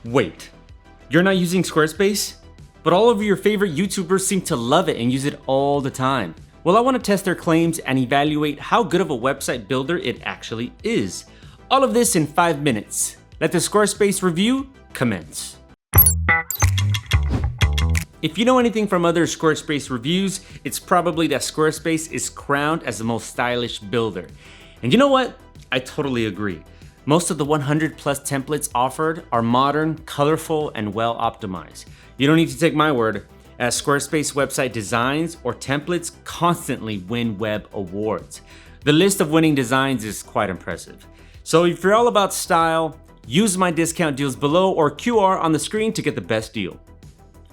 Wait, you're not using Squarespace? But all of your favorite YouTubers seem to love it and use it all the time. Well, I want to test their claims and evaluate how good of a website builder it actually is. All of this in 5 minutes. Let the Squarespace review commence. If you know anything from other Squarespace reviews, it's probably that Squarespace is crowned as the most stylish builder. And you know what? I totally agree. Most of the 100 plus templates offered are modern, colorful, and well optimized. You don't need to take my word, as Squarespace website designs or templates constantly win web awards. The list of winning designs is quite impressive. So if you're all about style, use my discount deals below or QR on the screen to get the best deal.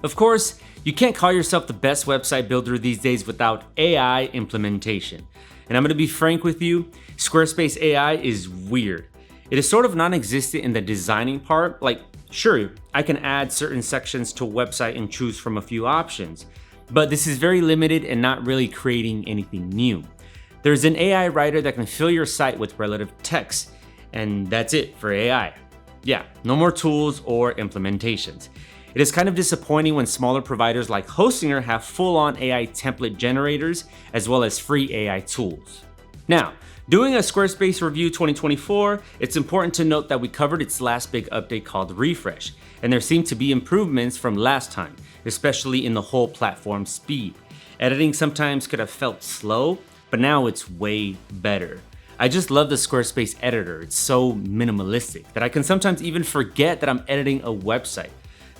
Of course, you can't call yourself the best website builder these days without AI implementation. And I'm gonna be frank with you, Squarespace AI is weird. It is sort of non-existent in the designing part. Like, sure, I can add certain sections to a website and choose from a few options, but this is very limited and not really creating anything new. There's an AI writer that can fill your site with relative text, and that's it for AI. Yeah, no more tools or implementations. It is kind of disappointing when smaller providers like Hostinger have full-on AI template generators as well as free AI tools. Now, doing a Squarespace review 2024, it's important to note that we covered its last big update called Refresh, and there seemed to be improvements from last time, especially in the whole platform speed. Editing sometimes could have felt slow, but now it's way better. I just love the Squarespace editor. It's so minimalistic that I can sometimes even forget that I'm editing a website.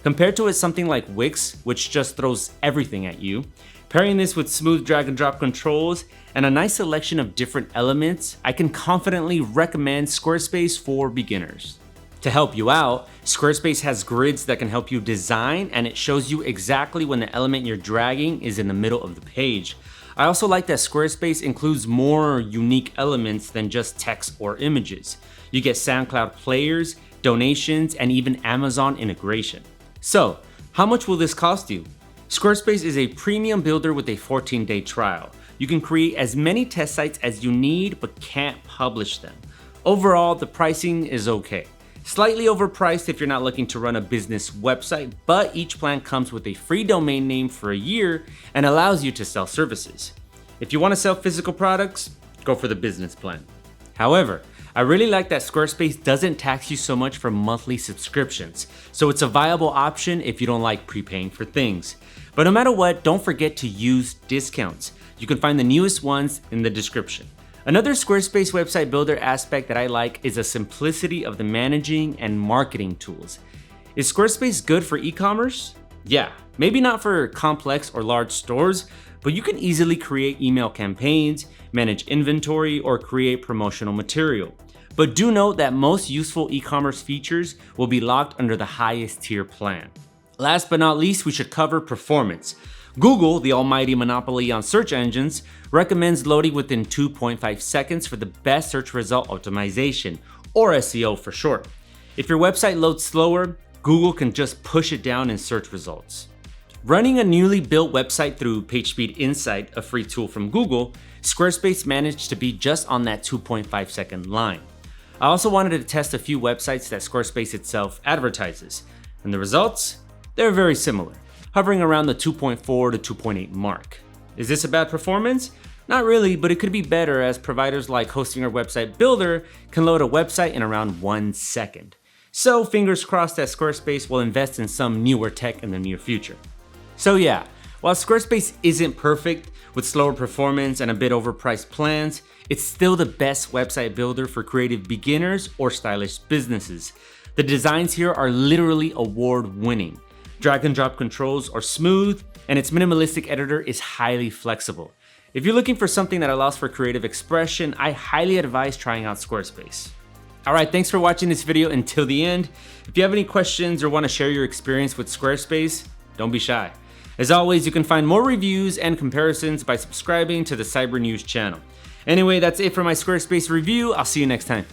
Compared to something like Wix, which just throws everything at you, pairing this with smooth drag and drop controls and a nice selection of different elements, I can confidently recommend Squarespace for beginners. To help you out, Squarespace has grids that can help you design, and it shows you exactly when the element you're dragging is in the middle of the page. I also like that Squarespace includes more unique elements than just text or images. You get SoundCloud players, donations, and even Amazon integration. So, how much will this cost you? Squarespace is a premium builder with a 14-day trial. You can create as many test sites as you need, but can't publish them. Overall, the pricing is okay. Slightly overpriced if you're not looking to run a business website, but each plan comes with a free domain name for a year and allows you to sell services. If you want to sell physical products, go for the business plan. However, I really like that Squarespace doesn't tax you so much for monthly subscriptions, so it's a viable option if you don't like prepaying for things. But no matter what, don't forget to use discounts. You can find the newest ones in the description. Another Squarespace website builder aspect that I like is the simplicity of the managing and marketing tools. Is Squarespace good for e-commerce? Yeah, maybe not for complex or large stores, but you can easily create email campaigns, manage inventory, or create promotional material. But do note that most useful e-commerce features will be locked under the highest tier plan. Last but not least, we should cover performance. Google, the almighty monopoly on search engines, recommends loading within 2.5 seconds for the best search result optimization, or SEO for short. If your website loads slower, Google can just push it down in search results. Running a newly built website through PageSpeed Insight, a free tool from Google, Squarespace managed to be just on that 2.5 second line. I also wanted to test a few websites that Squarespace itself advertises, and the results? They're very similar, hovering around the 2.4 to 2.8 mark. Is this a bad performance? Not really, but it could be better as providers like Hostinger Website Builder can load a website in around 1 second. So fingers crossed that Squarespace will invest in some newer tech in the near future. So yeah, while Squarespace isn't perfect with slower performance and a bit overpriced plans, it's still the best website builder for creative beginners or stylish businesses. The designs here are literally award-winning. Drag and drop controls are smooth, and its minimalistic editor is highly flexible. If you're looking for something that allows for creative expression, I highly advise trying out Squarespace. Alright, thanks for watching this video until the end. If you have any questions or want to share your experience with Squarespace, don't be shy. As always, you can find more reviews and comparisons by subscribing to the Cybernews channel. Anyway, that's it for my Squarespace review. I'll see you next time.